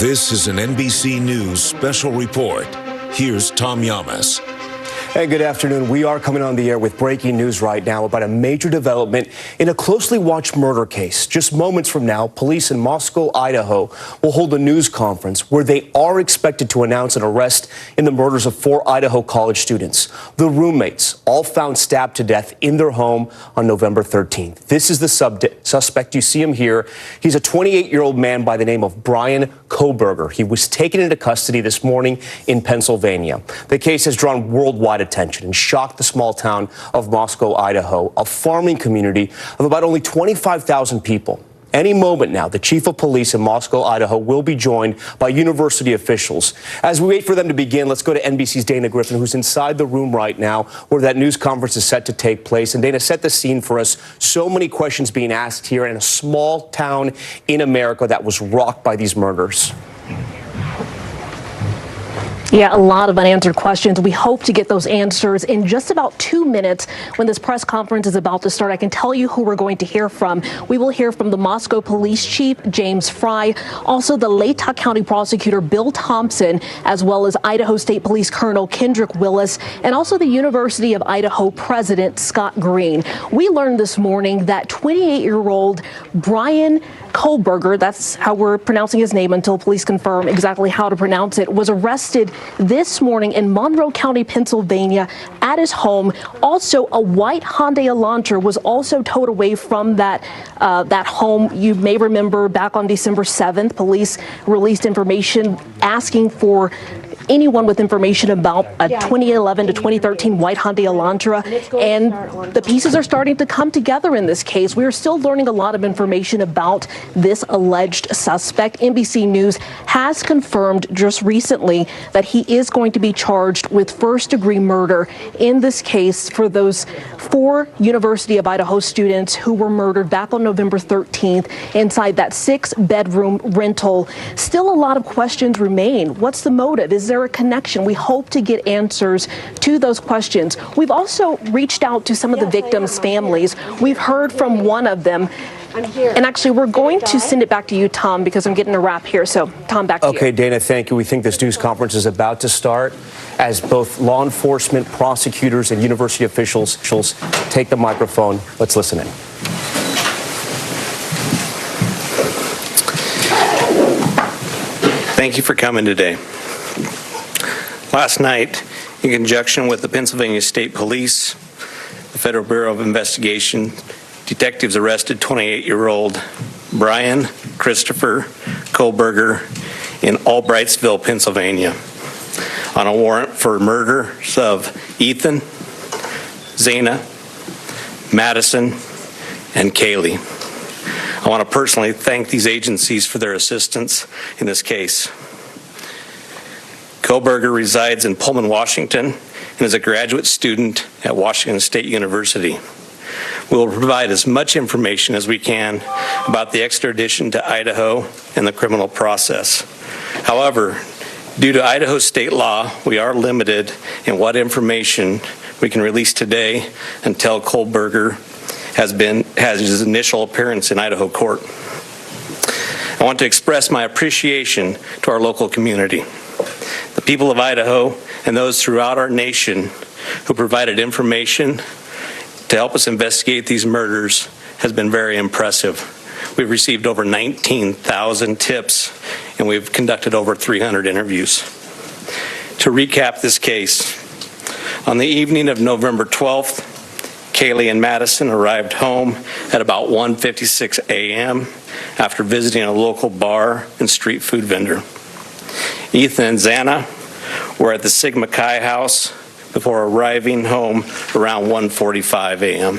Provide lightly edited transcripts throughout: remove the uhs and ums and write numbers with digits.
This is an NBC News special report. Here's Tom Yamas. Hey, good afternoon. We are coming on the air with breaking news right now about a major development in a closely watched murder case. Just moments from now, police in Moscow, Idaho will hold a news conference where they are expected to announce an arrest in the murders of 4 Idaho college students. The roommates, all found stabbed to death in their home on November 13th. This is the suspect. You see him here. He's a 28-year-old man by the name of Brian Kohberger. He was taken into custody this morning in Pennsylvania. The case has drawn worldwide attention and shocked the small town of Moscow, Idaho, a farming community of about only 25,000 people. Any moment now, the chief of police in Moscow, Idaho, will be joined by university officials. As we wait for them to begin, let's go to NBC's Dana Griffin, who's inside the room right now where that news conference is set to take place. And Dana, set the scene for us. So many questions being asked here in a small town in America that was rocked by these murders. Yeah, a lot of unanswered questions. We hope to get those answers in just about 2 minutes when this press conference is about to start. I can tell you who we're going to hear from. We will hear from the Moscow Police Chief, James Fry, also the Latah County Prosecutor, Bill Thompson, as well as Idaho State Police Colonel Kendrick Willis, and also the University of Idaho President, Scott Green. We learned this morning that 28-year-old Brian Kohberger, that's how we're pronouncing his name until police confirm exactly how to pronounce it, was arrested this morning in Monroe County, Pennsylvania, at his home. Also, a white Hyundai Elantra was also towed away from that home. You may remember back on December 7th, police released information asking for anyone with information about a 2011 to 2013 white Hyundai Elantra, and the pieces are starting to come together in this case. We are still learning a lot of information about this alleged suspect. NBC News has confirmed just recently that he is going to be charged with first-degree murder in this case for those 4 University of Idaho students who were murdered back on November 13th inside that 6-bedroom rental. Still a lot of questions remain. What's the motive? Is there a connection? We hope to get answers to those questions. We've also reached out to some of the victims' families. We've heard from one of them. And actually, we're going to send it back to you, Tom, because I'm getting a wrap here. So, Tom, back to you. Okay, Dana, thank you. We think this news conference is about to start as both law enforcement, prosecutors, and university officials take the microphone. Let's listen in. Thank you for coming today. Last night, in conjunction with the Pennsylvania State Police, the Federal Bureau of Investigation, detectives arrested 28-year-old Brian Christopher Kohberger in Albrightsville, Pennsylvania, on a warrant for murders of Ethan, Zana, Madison, and Kaylee. I want to personally thank these agencies for their assistance in this case. Kohberger resides in Pullman, Washington, and is a graduate student at Washington State University. We will provide as much information as we can about the extradition to Idaho and the criminal process. However, due to Idaho state law, we are limited in what information we can release today until Kohberger has his initial appearance in Idaho court. I want to express my appreciation to our local community, the people of Idaho, and those throughout our nation who provided information to help us investigate these murders has been very impressive. We've received over 19,000 tips, and we've conducted over 300 interviews. To recap this case, on the evening of November 12th, Kaylee and Madison arrived home at about 1:56 a.m. after visiting a local bar and street food vendor. Ethan and Zana were at the Sigma Chi house before arriving home around 1:45 a.m.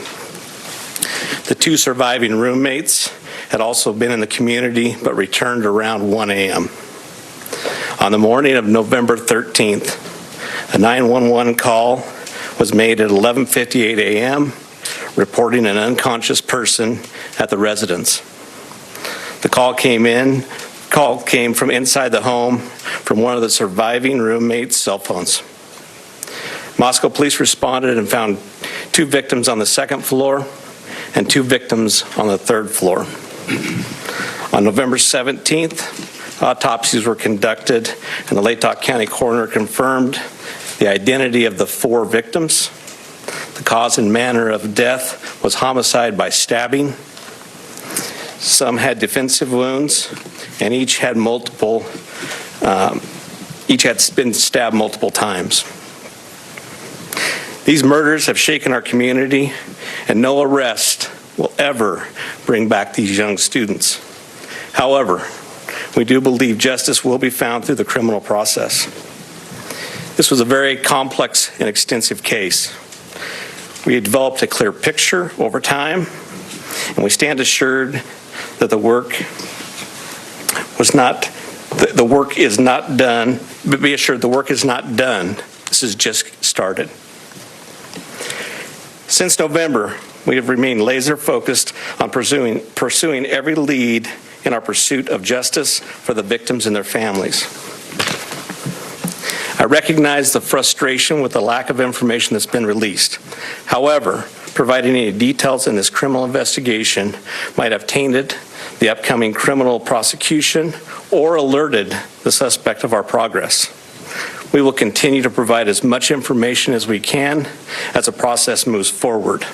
The 2 surviving roommates had also been in the community but returned around 1 a.m. On the morning of November 13th, a 911 call was made at 11:58 a.m. reporting an unconscious person at the residence. The call came from inside the home from one of the surviving roommates' cell phones. Moscow police responded and found 2 victims on the 2nd floor and 2 victims on the 3rd floor. On November 17th, Autopsies were conducted, and the Latah County coroner confirmed the identity of the 4 victims. The cause and manner of death was homicide by stabbing. Some had defensive wounds, and each had been stabbed multiple times. These murders have shaken our community, and no arrest will ever bring back these young students. However, we do believe justice will be found through the criminal process. This was a very complex and extensive case. We had developed a clear picture over time, and we stand assured that the work is not done, but be assured the work is not done. This has just started. Since November, we have remained laser focused on pursuing every lead in our pursuit of justice for the victims and their families. I recognize the frustration with the lack of information that's been released. However, providing any details in this criminal investigation might have tainted the upcoming criminal prosecution or alerted the suspect of our progress. We will continue to provide as much information as we can as the process moves forward.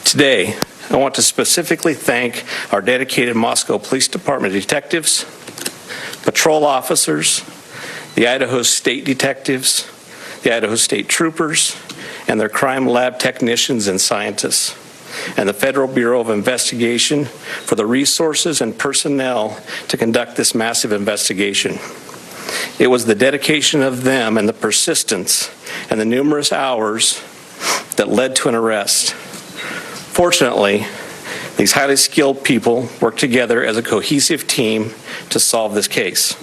Today, I want to specifically thank our dedicated Moscow Police Department detectives, patrol officers, the Idaho State detectives, the Idaho State troopers, and their crime lab technicians and scientists, and the Federal Bureau of Investigation for the resources and personnel to conduct this massive investigation. It was the dedication of them and the persistence and the numerous hours that led to an arrest. Fortunately, these highly skilled people worked together as a cohesive team to solve this case.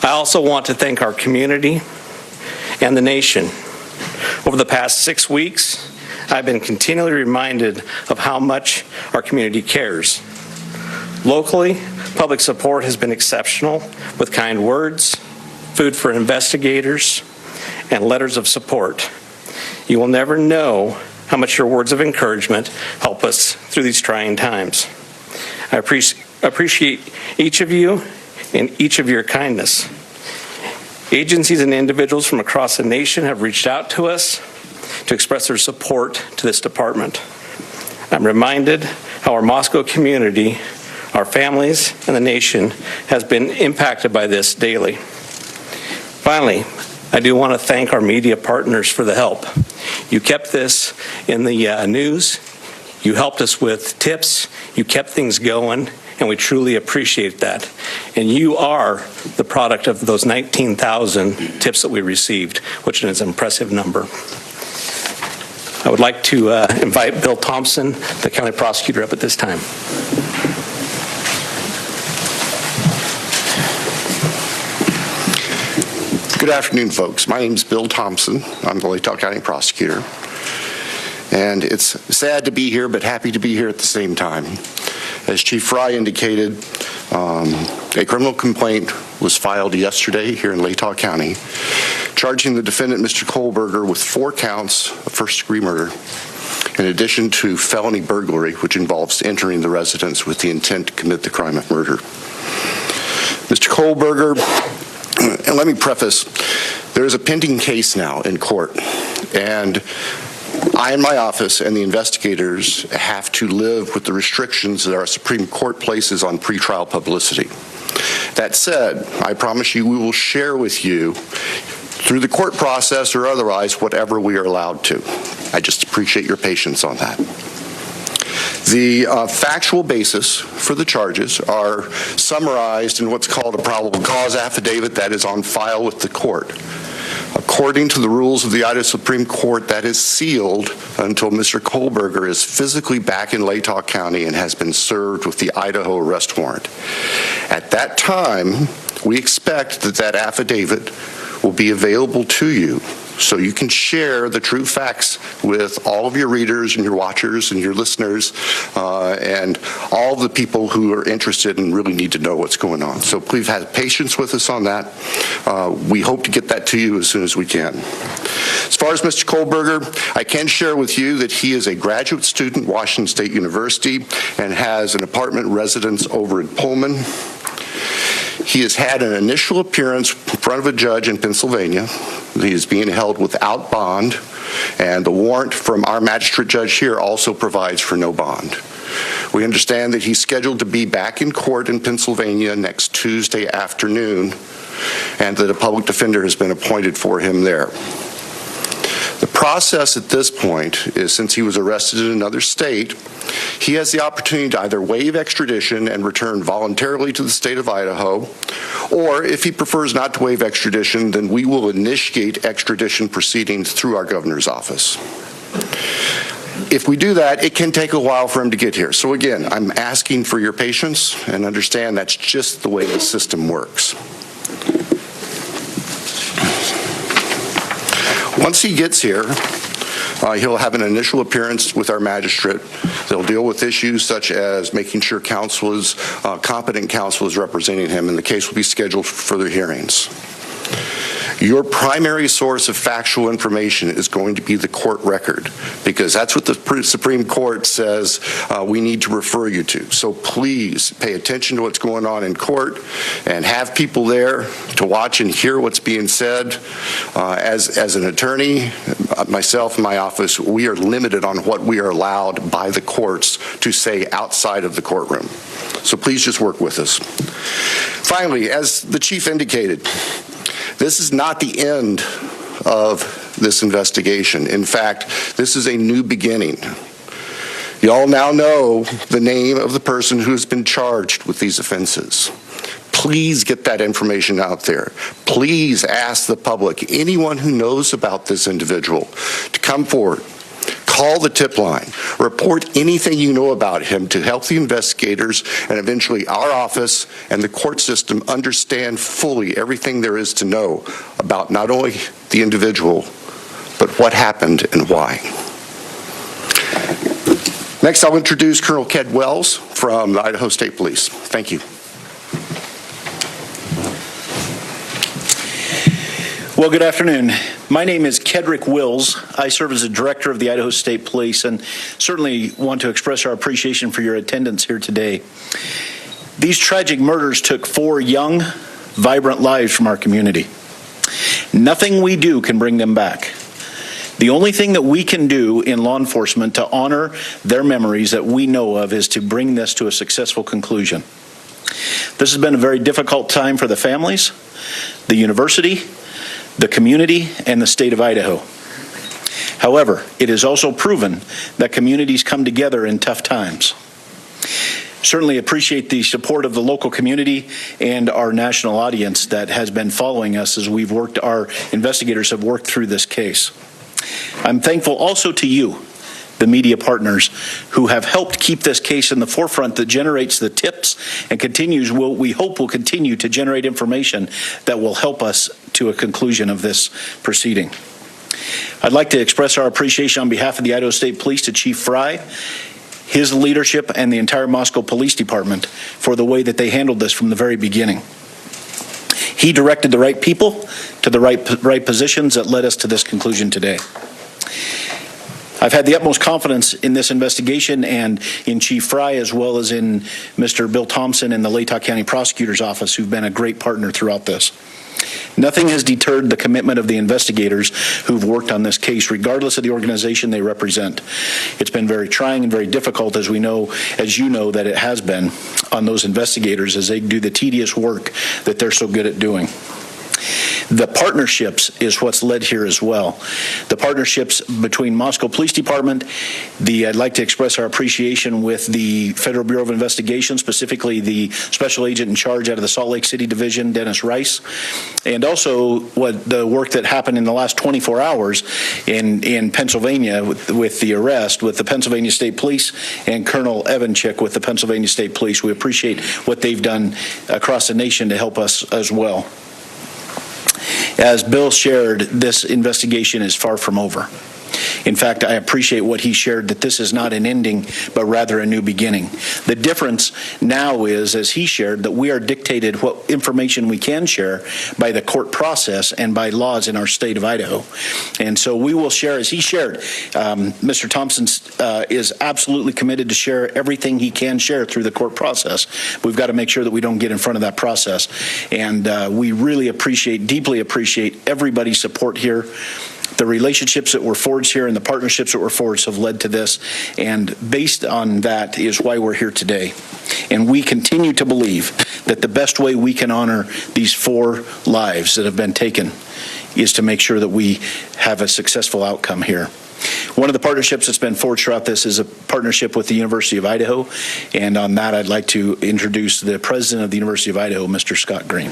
I also want to thank our community and the nation. Over the past 6 weeks, I've been continually reminded of how much our community cares. Locally, public support has been exceptional with kind words, food for investigators, and letters of support. You will never know how much your words of encouragement help us through these trying times. I appreciate each of you and each of your kindness. Agencies and individuals from across the nation have reached out to us to express their support to this department. I'm reminded how our Moscow community, our families, and the nation has been impacted by this daily. Finally, I do want to thank our media partners for the help. You kept this in the news, you helped us with tips, you kept things going, and we truly appreciate that. And you are the product of those 19,000 tips that we received, which is an impressive number. I would like to invite Bill Thompson, the county prosecutor, up at this time. Good afternoon, folks. My name is Bill Thompson. I'm the Latah County prosecutor. And it's sad to be here, but happy to be here at the same time. As Chief Fry indicated, a criminal complaint was filed yesterday here in Latah County, charging the defendant, Mr. Kohlberger, with 4 counts of first-degree murder, in addition to felony burglary, which involves entering the residence with the intent to commit the crime of murder. Mr. Kohlberger, and let me preface, there is a pending case now in court, and I and my office and the investigators have to live with the restrictions that our Supreme Court places on pretrial publicity. That said, I promise you we will share with you, through the court process or otherwise, whatever we are allowed to. I just appreciate your patience on that. The factual basis for the charges are summarized in what's called a probable cause affidavit that is on file with the court. According to the rules of the Idaho Supreme Court, that is sealed until Mr. Kohlberger is physically back in Latah County and has been served with the Idaho arrest warrant. At that time, we expect that that affidavit will be available to you so you can share the true facts with all of your readers and your watchers and your listeners and all the people who are interested and really need to know what's going on. So please have patience with us on that. We hope to get that to you as soon as we can. As far as Mr. Kohlberger, I can share with you that he is a graduate student at Washington State University and has an apartment residence over in Pullman. He has had an initial appearance in front of a judge in Pennsylvania. He is being held without bond, and the warrant from our magistrate judge here also provides for no bond. We understand that he's scheduled to be back in court in Pennsylvania next Tuesday afternoon, and that a public defender has been appointed for him there. The process at this point is, since he was arrested in another state, he has the opportunity to either waive extradition and return voluntarily to the state of Idaho, or if he prefers not to waive extradition, then we will initiate extradition proceedings through our governor's office. If we do that, it can take a while for him to get here. So again, I'm asking for your patience and understand that's just the way the system works. Once he gets here, he'll have an initial appearance with our magistrate. They'll deal with issues such as making sure competent counsel is representing him, and the case will be scheduled for further hearings. Your primary source of factual information is going to be the court record, because that's what the Supreme Court says we need to refer you to. So please pay attention to what's going on in court and have people there to watch and hear what's being said. As an attorney, myself and my office, we are limited on what we are allowed by the courts to say outside of the courtroom. So please just work with us. Finally, as the chief indicated, this is not the end of this investigation. In fact, this is a new beginning. You all now know the name of the person who has been charged with these offenses. Please get that information out there. Please ask the public, anyone who knows about this individual, to come forward. Call the tip line. Report anything you know about him to help the investigators and eventually our office and the court system understand fully everything there is to know about not only the individual, but what happened and why. Next, I'll introduce Colonel Ked Wells from the Idaho State Police. Thank you. Well, good afternoon. My name is Kedrick Wills. I serve as the director of the Idaho State Police and certainly want to express our appreciation for your attendance here today. These tragic murders took 4 young, vibrant lives from our community. Nothing we do can bring them back. The only thing that we can do in law enforcement to honor their memories that we know of is to bring this to a successful conclusion. This has been a very difficult time for the families, the university, the community, and the state of Idaho. However, it is also proven that communities come together in tough times. Certainly appreciate the support of the local community and our national audience that has been following us as our investigators have worked through this case. I'm thankful also to you, the media partners, who have helped keep this case in the forefront that generates the tips and we hope will continue to generate information that will help us to a conclusion of this proceeding. I'd like to express our appreciation on behalf of the Idaho State Police to Chief Fry, his leadership, and the entire Moscow Police Department for the way that they handled this from the very beginning. He directed the right people to the right positions that led us to this conclusion today. I've had the utmost confidence in this investigation and in Chief Fry, as well as in Mr. Bill Thompson and the Latah County Prosecutor's Office, who've been a great partner throughout this. Nothing has deterred the commitment of the investigators who've worked on this case, regardless of the organization they represent. It's been very trying and very difficult, as you know, that it has been on those investigators as they do the tedious work that they're so good at doing. The partnerships is what's led here as well. The partnerships between Moscow Police Department, I'd like to express our appreciation with the Federal Bureau of Investigation, specifically the special agent in charge out of the Salt Lake City Division, Dennis Rice, and also the work that happened in the last 24 hours in Pennsylvania with the arrest with the Pennsylvania State Police and Colonel Evanchik with the Pennsylvania State Police. We appreciate what they've done across the nation to help us as well. As Bill shared, this investigation is far from over. In fact, I appreciate what he shared, that this is not an ending, but rather a new beginning. The difference now is, as he shared, that we are dictated what information we can share by the court process and by laws in our state of Idaho. And so we will share, as he shared, Mr. Thompson is absolutely committed to share everything he can share through the court process. We've got to make sure that we don't get in front of that process. And we really deeply appreciate everybody's support here. The relationships that were forged here and the partnerships that were forged have led to this. And based on that is why we're here today. And we continue to believe that the best way we can honor these 4 lives that have been taken is to make sure that we have a successful outcome here. One of the partnerships that's been forged throughout this is a partnership with the University of Idaho. And on that, I'd like to introduce the president of the University of Idaho, Mr. Scott Green.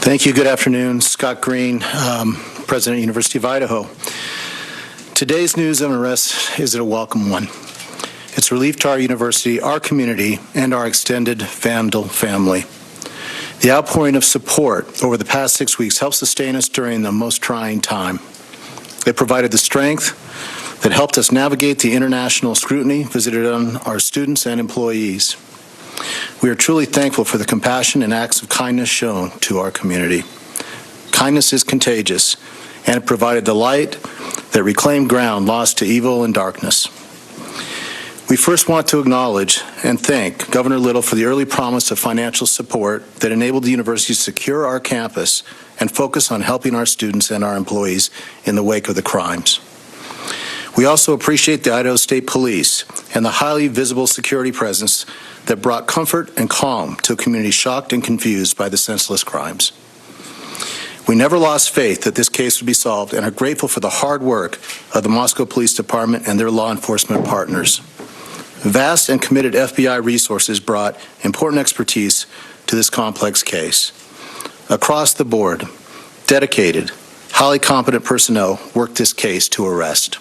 Thank you. Good afternoon. Scott Green, President of University of Idaho. Today's news of arrest is a welcome one. It's relief to our university, our community, and our extended Vandal family. The outpouring of support over the past 6 weeks helped sustain us during the most trying time. It provided the strength that helped us navigate the international scrutiny visited on our students and employees. We are truly thankful for the compassion and acts of kindness shown to our community. Kindness is contagious, and it provided the light that reclaimed ground lost to evil and darkness. We first want to acknowledge and thank Governor Little for the early promise of financial support that enabled the university to secure our campus and focus on helping our students and our employees in the wake of the crimes. We also appreciate the Idaho State Police and the highly visible security presence that brought comfort and calm to a community shocked and confused by the senseless crimes. We never lost faith that this case would be solved and are grateful for the hard work of the Moscow Police Department and their law enforcement partners. Vast and committed FBI resources brought important expertise to this complex case. Across the board, dedicated, highly competent personnel worked this case to arrest.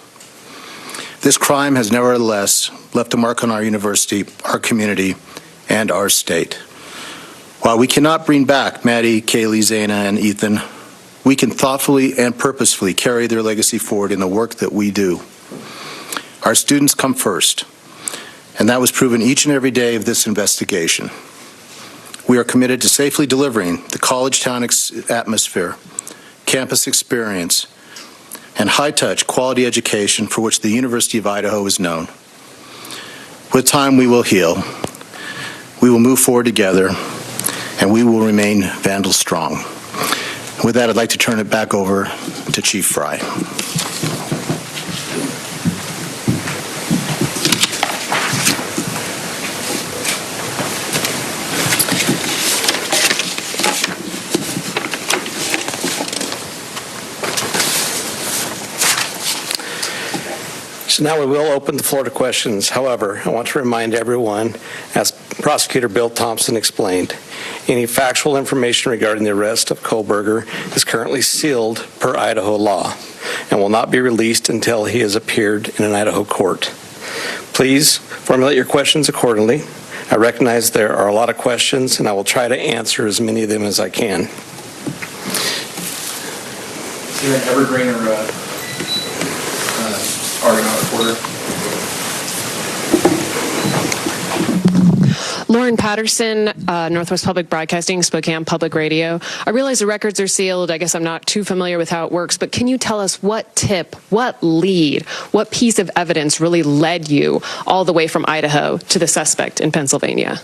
This crime has nevertheless left a mark on our university, our community, and our state. While we cannot bring back Maddie, Kaylee, Zana, and Ethan, we can thoughtfully and purposefully carry their legacy forward in the work that we do. Our students come first, and that was proven each and every day of this investigation. We are committed to safely delivering the college town atmosphere, campus experience, and high-touch quality education for which the University of Idaho is known. With time, we will heal. We will move forward together, and we will remain Vandal strong. With that, I'd like to turn it back over to Chief Fry. So now we will open the floor to questions. However, I want to remind everyone, as Prosecutor Bill Thompson explained, any factual information regarding the arrest of Kohlberger is currently sealed per Idaho law and will not be released until he has appeared in an Idaho court. Please formulate your questions accordingly. I recognize there are a lot of questions, and I will try to answer as many of them as I can. Is there an evergreen or Argonaut reporter? Lauren Patterson, Northwest Public Broadcasting, Spokane Public Radio. I realize the records are sealed. I guess I'm not too familiar with how it works, but can you tell us what tip, what lead, what piece of evidence really led you all the way from Idaho to the suspect in Pennsylvania?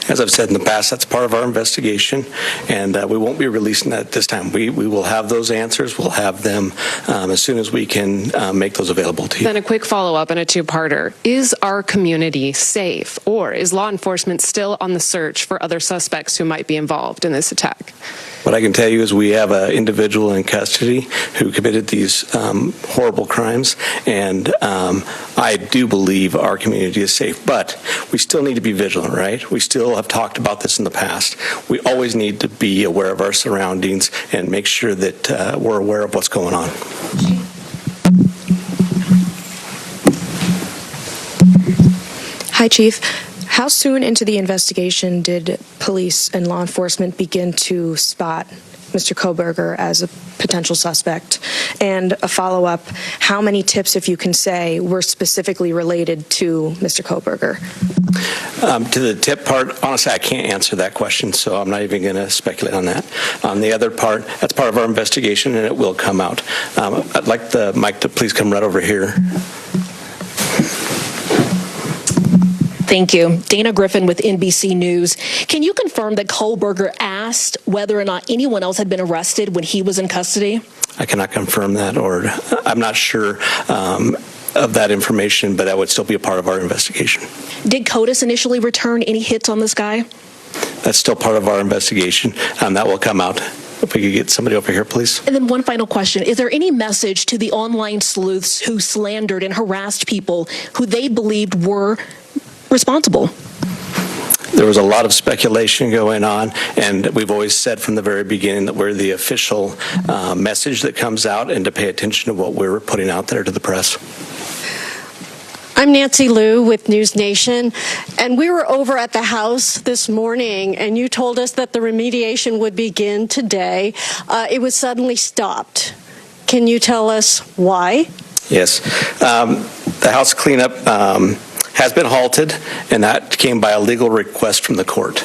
As I've said in the past, that's part of our investigation, and we won't be releasing that this time. We will have those answers. We'll have them as soon as we can make those available to you. Then a quick follow-up and a two-parter. Is our community safe, or is law enforcement still on the search for other suspects who might be involved in this attack? What I can tell you is we have an individual in custody who committed these horrible crimes, and I do believe our community is safe. But we still need to be vigilant, right? We still have talked about this in the past. We always need to be aware of our surroundings and make sure that we're aware of what's going on. Hi, Chief. How soon into the investigation did police and law enforcement begin to spot Mr. Kohberger as a potential suspect? And a follow-up, how many tips, if you can say, were specifically related to Mr. Kohberger? To the tip part, honestly, I can't answer that question, so I'm not even going to speculate on that. On the other part, that's part of our investigation, and it will come out. I'd like the mic to please come right over here. Thank you. Dana Griffin with NBC News. Can you confirm that Kohberger asked whether or not anyone else had been arrested when he was in custody? I cannot confirm that, or I'm not sure of that information, but that would still be a part of our investigation. Did CODIS initially return any hits on this guy? That's still part of our investigation. That will come out. If we could get somebody over here, please. And then one final question. Is there any message to the online sleuths who slandered and harassed people who they believed were responsible? There was a lot of speculation going on, and we've always said from the very beginning that we're the official message that comes out, and to pay attention to what we're putting out there to the press. I'm Nancy Liu with News Nation, and we were over at the House this morning, and you told us that the remediation would begin today. It was suddenly stopped. Can you tell us why? Yes. The House cleanup has been halted, and that came by a legal request from the court.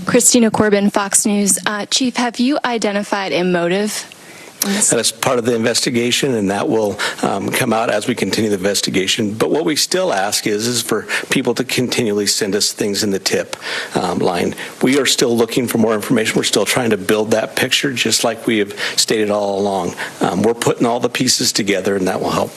Christina Corbin, Fox News. Chief, have you identified a motive? That is part of the investigation, and that will come out as we continue the investigation. But what we still ask is for people to continually send us things in the tip line. We are still looking for more information. We're still trying to build that picture, just like we have stated all along. We're putting all the pieces together, and that will help.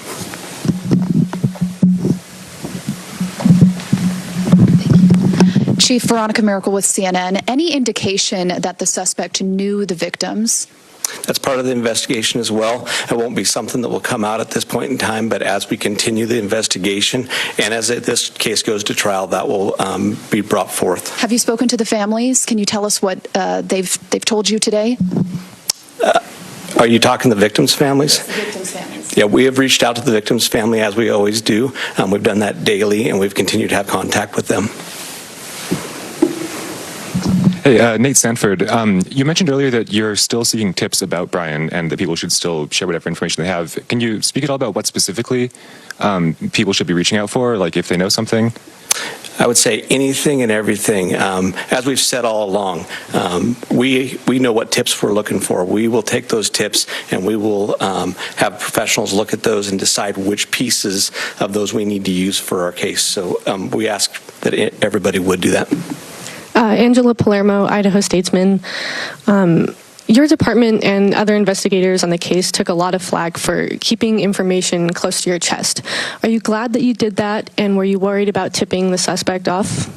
Chief Veronica Miracle with CNN. Any indication that the suspect knew the victims? That's part of the investigation as well. It won't be something that will come out at this point in time, but as we continue the investigation and as this case goes to trial, that will be brought forth. Have you spoken to the families? Can you tell us what they've told you today? Are you talking the victims' families? Yes, the victims' families. Yeah, we have reached out to the victims' family as we always do. We've done that daily, and we've continued to have contact with them. Hey, Nate Sanford, you mentioned earlier that you're still seeking tips about Brian and that people should still share whatever information they have. Can you speak at all about what specifically people should be reaching out for, like if they know something? I would say anything and everything. As we've said all along, we know what tips we're looking for. We will take those tips and we will have professionals look at those and decide which pieces of those we need to use for our case. So we ask that everybody would do that. Angela Palermo, Idaho Statesman. Your department and other investigators on the case took a lot of flack for keeping information close to your chest. Are you glad that you did that, and were you worried about tipping the suspect off?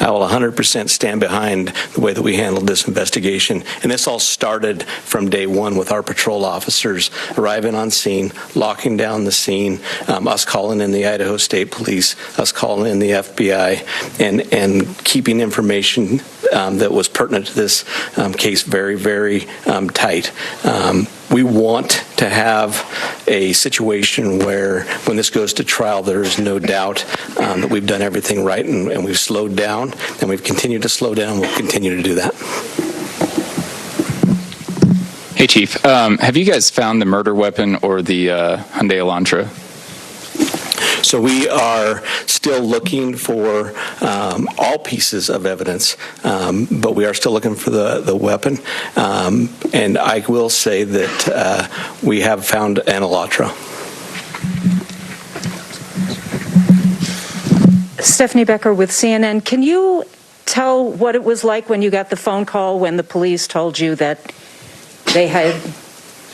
I will 100% stand behind the way that we handled this investigation. And this all started from day one with our patrol officers arriving on scene, locking down the scene, us calling in the Idaho State Police, us calling in the FBI, and keeping information that was pertinent to this case very, very tight. We want to have a situation where when this goes to trial, there is no doubt that we've done everything right and we've slowed down and we've continued to slow down. We'll continue to do that. Hey, Chief. Have you guys found the murder weapon or the Hyundai Elantra? So we are still looking for all pieces of evidence, but we are still looking for the weapon. And I will say that we have found an Elantra. Stephanie Becker with CNN. Can you tell what it was like when you got the phone call when the police told you that they had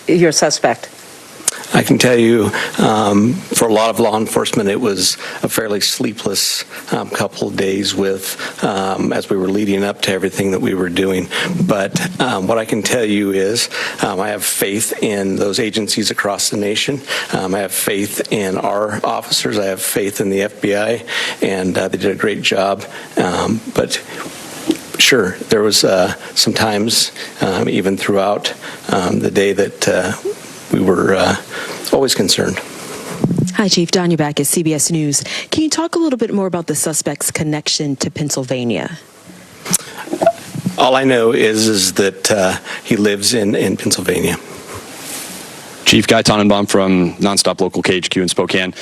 your suspect? I can tell you, for a lot of law enforcement, it was a fairly sleepless couple of days with as we were leading up to everything that we were doing. But what I can tell you is I have faith in those agencies across the nation. I have faith in our officers. I have faith in the FBI, and they did a great job. But sure, there was some times, even throughout the day, that we were always concerned. Hi, Chief. Danya back at CBS News. Can you talk a little bit more about the suspect's connection to Pennsylvania? All I know is that he lives in Pennsylvania. Chief Guy Tannenbaum from Nonstop Local KHQ in Spokane.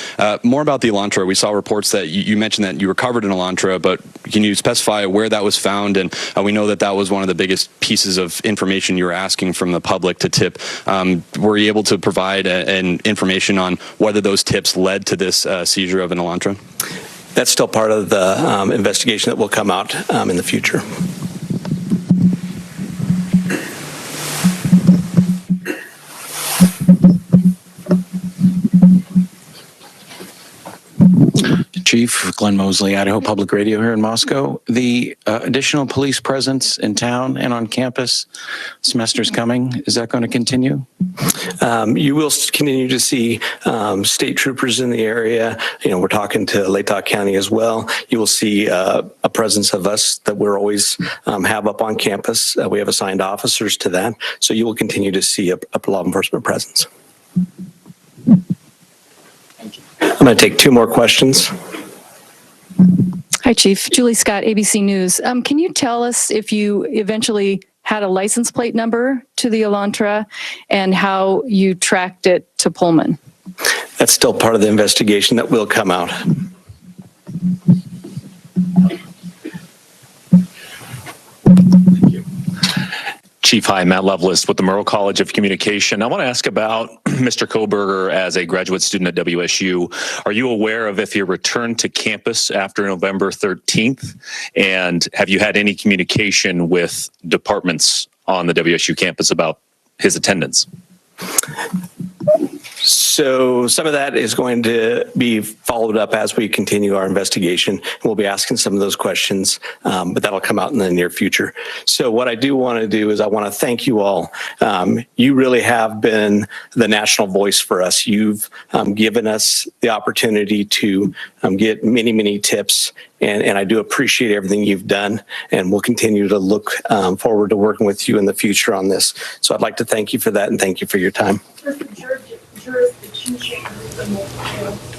More about the Elantra. We saw reports that you mentioned that you recovered an Elantra, but can you specify where that was found? And we know that that was one of the biggest pieces of information you were asking from the public to tip. Were you able to provide an information on whether those tips led to this seizure of an Elantra? That's still part of the investigation that will come out in the future. Chief Glenn Mosley, Idaho Public Radio here in Moscow. The additional police presence in town and on campus, semester's coming. Is that going to continue? You will continue to see state troopers in the area. We're talking to Latah County as well. You will see a presence of us that we're always have up on campus. We have assigned officers to that. So you will continue to see a law enforcement presence. I'm going to take 2 more questions. Hi, Chief. Julie Scott, ABC News. Can you tell us if you eventually had a license plate number to the Elantra and how you tracked it to Pullman? That's still part of the investigation that will come out. Chief, hi, Matt Lovelace with the Murrow College of Communication. I want to ask about Mr. Koberger as a graduate student at WSU. Are you aware of if he returned to campus after November 13th? And have you had any communication with departments on the WSU campus about his attendance? So some of that is going to be followed up as we continue our investigation. We'll be asking some of those questions, but that'll come out in the near future. So what I do want to do is I want to thank you all. You really have been the national voice for us. You've given us the opportunity to get many, many tips. And I do appreciate everything you've done, and we'll continue to look forward to working with you in the future on this. So I'd like to thank you for that and thank you for your time.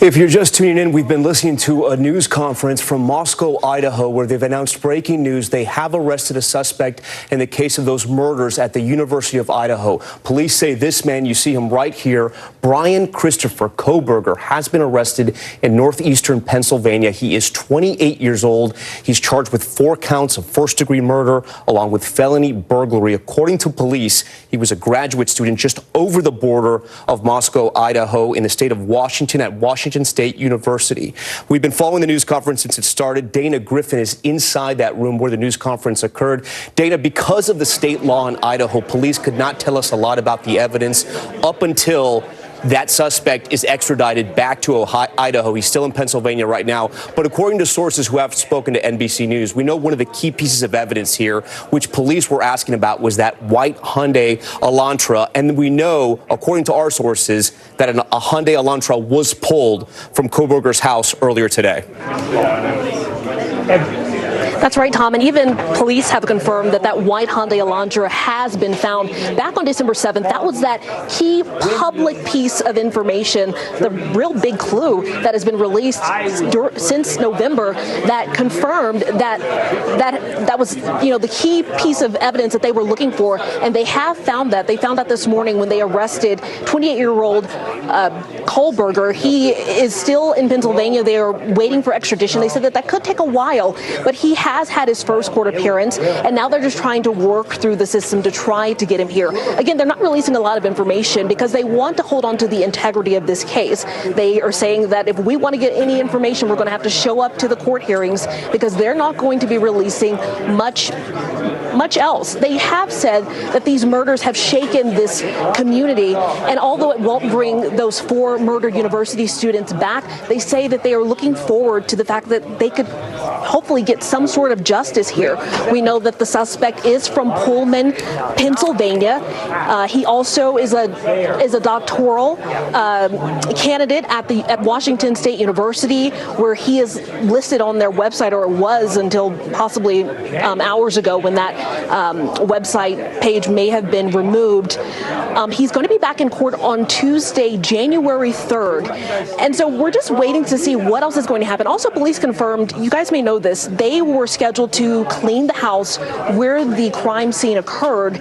If you're just tuning in, we've been listening to a news conference from Moscow, Idaho, where they've announced breaking news. They have arrested a suspect in the case of those murders at the University of Idaho. Police say this man, you see him right here, Brian Christopher Koberger, has been arrested in northeastern Pennsylvania. He is 28 years old. He's charged with 4 counts of first-degree murder along with felony burglary. According to police, he was a graduate student just over the border of Moscow, Idaho, in the state of Washington at Washington State University. We've been following the news conference since it started. Dana Griffin is inside that room where the news conference occurred. Dana, because of the state law in Idaho, police could not tell us a lot about the evidence up until that suspect is extradited back to Idaho. He's still in Pennsylvania right now. But according to sources who have spoken to NBC News, we know one of the key pieces of evidence here, which police were asking about, was that white Hyundai Elantra. And we know, according to our sources, that a Hyundai Elantra was pulled from Koberger's house earlier today. That's right, Tom. And even police have confirmed that that white Hyundai Elantra has been found. Back on December 7th, that was that key public piece of information, the real big clue that has been released since November that confirmed that was, the key piece of evidence that they were looking for. And they have found that. They found that this morning when they arrested 28-year-old Koberger. He is still in Pennsylvania. They are waiting for extradition. They said that could take a while, but he has had his first court appearance, and now they're just trying to work through the system to try to get him here. Again, they're not releasing a lot of information because they want to hold on to the integrity of this case. They are saying that if we want to get any information, we're going to have to show up to the court hearings because they're not going to be releasing much else. They have said that these murders have shaken this community, and although it won't bring those 4 murdered university students back, they say that they are looking forward to the fact that they could hopefully get some sort of justice here. We know that the suspect is from Pullman, Pennsylvania. He also is a doctoral candidate at Washington State University, where he is listed on their website, or it was until possibly hours ago when that website page may have been removed. He's going to be back in court on Tuesday, January 3rd. And so we're just waiting to see what else is going to happen. Also, police confirmed, you guys may know this, they were scheduled to clean the house where the crime scene occurred.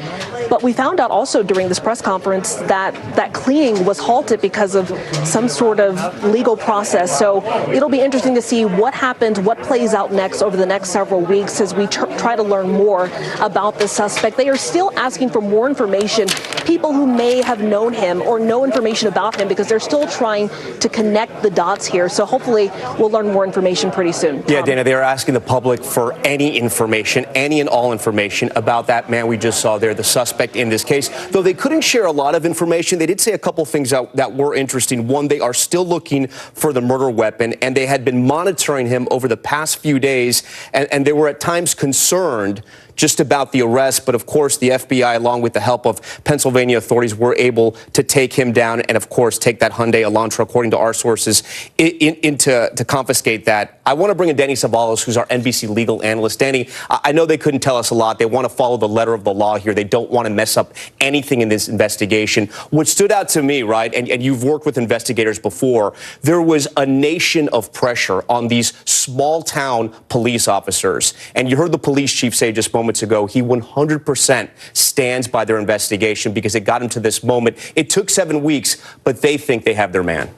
But we found out also during this press conference that that cleaning was halted because of some sort of legal process. So it'll be interesting to see what happens, what plays out next over the next several weeks as we try to learn more about the suspect. They are still asking for more information, people who may have known him or know information about him, because they're still trying to connect the dots here. So hopefully we'll learn more information pretty soon. Yeah, Dana, they are asking the public for any information, any and all information about that man we just saw there, the suspect in this case. Though they couldn't share a lot of information, they did say a couple things that were interesting. One, they are still looking for the murder weapon, and they had been monitoring him over the past few days, and they were at times concerned just about the arrest. But of course, the FBI, along with the help of Pennsylvania authorities, were able to take him down and, of course, take that Hyundai Elantra, according to our sources, to confiscate that. I want to bring in Danny Savalos, who's our NBC legal analyst. Danny, I know they couldn't tell us a lot. They want to follow the letter of the law here. They don't want to mess up anything in this investigation. What stood out to me, right, and you've worked with investigators before, there was a nation of pressure on these small-town police officers. And you heard the police chief say just moments ago, he 100% stands by their investigation because it got him to this moment. It took 7 weeks, but they think they have their man.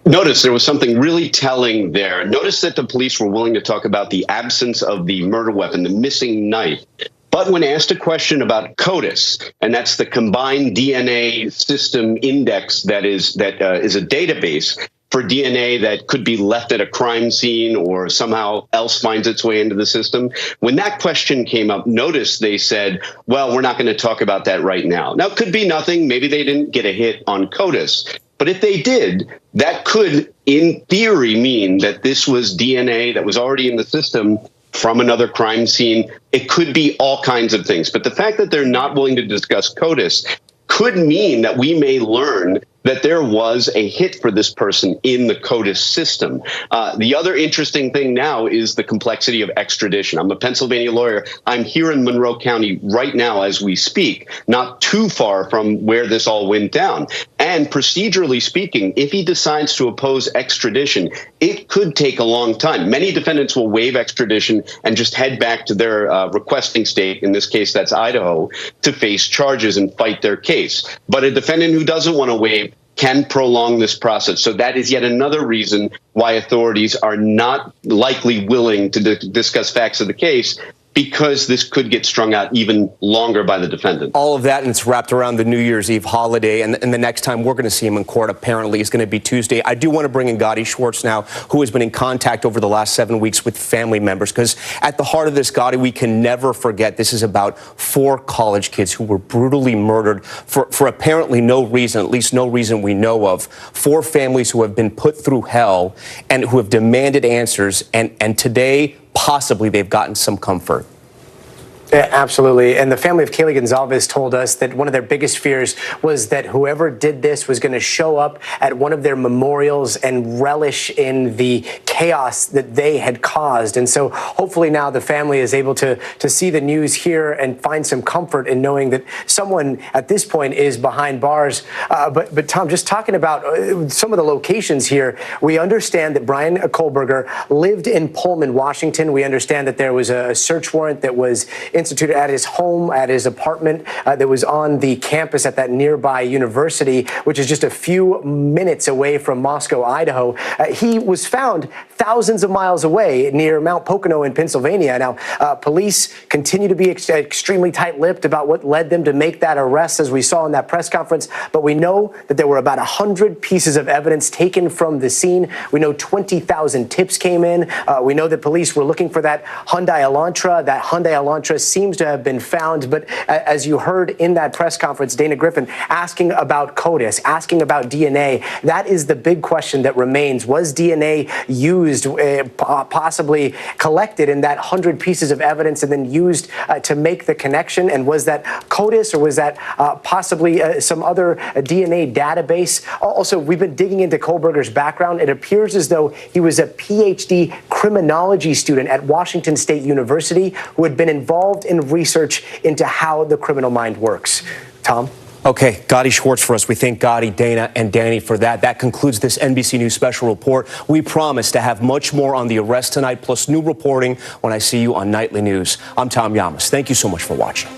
Notice there was something really telling there. Notice that the police were willing to talk about the absence of the murder weapon, the missing knife. But when asked a question about CODIS, and that's the combined DNA system index that is a database for DNA that could be left at a crime scene or somehow else finds its way into the system. When that question came up, notice they said, well, we're not going to talk about that right now. Now, it could be nothing. Maybe they didn't get a hit on CODIS. But if they did, that could, in theory, mean that this was DNA that was already in the system from another crime scene. It could be all kinds of things. But the fact that they're not willing to discuss CODIS could mean that we may learn that there was a hit for this person in the CODIS system. The other interesting thing now is the complexity of extradition. I'm a Pennsylvania lawyer. I'm here in Monroe County right now as we speak, not too far from where this all went down. And procedurally speaking, if he decides to oppose extradition, it could take a long time. Many defendants will waive extradition and just head back to their requesting state, in this case that's Idaho, to face charges and fight their case. But a defendant who doesn't want to waive can prolong this process. So that is yet another reason why authorities are not likely willing to discuss facts of the case, because this could get strung out even longer by the defendant. All of that, and it's wrapped around the New Year's Eve holiday, and the next time we're going to see him in court, apparently, is going to be Tuesday. I do want to bring in Gotti Schwartz now, who has been in contact over the last 7 weeks with family members, because at the heart of this, Gotti, we can never forget, this is about 4 college kids who were brutally murdered for apparently no reason, at least no reason we know of. 4 families who have been put through hell and who have demanded answers, and today, possibly they've gotten some comfort. Yeah, absolutely. And the family of Kaylee Gonzalez told us that one of their biggest fears was that whoever did this was going to show up at one of their memorials and relish in the chaos that they had caused. And so hopefully now the family is able to see the news here and find some comfort in knowing that someone at this point is behind bars. But Tom, just talking about some of the locations here, we understand that Bryan Kohberger lived in Pullman, Washington. We understand that there was a search warrant that was instituted at his home, at his apartment that was on the campus at that nearby university, which is just a few minutes away from Moscow, Idaho. He was found thousands of miles away near Mount Pocono in Pennsylvania. Now, police continue to be extremely tight-lipped about what led them to make that arrest, as we saw in that press conference. But we know that there were about 100 pieces of evidence taken from the scene. We know 20,000 tips came in. We know that police were looking for that Hyundai Elantra seems to have been found. But as you heard in that press conference, Dana Griffin asking about CODIS, asking about DNA, that is the big question that remains. Was DNA used, possibly collected in that 100 pieces of evidence and then used to make the connection? And was that CODIS, or was that possibly some other DNA database? Also, we've been digging into Kohberger's background. It appears as though he was a PhD criminology student at Washington State University who had been involved in research into how the criminal mind works. Tom? Okay, Gotti Schwartz for us. We thank Gotti, Dana, and Danny for that. That concludes this NBC News special report. We promise to have much more on the arrest tonight, plus new reporting when I see you on Nightly News. I'm Tom Llamas. Thank you so much for watching.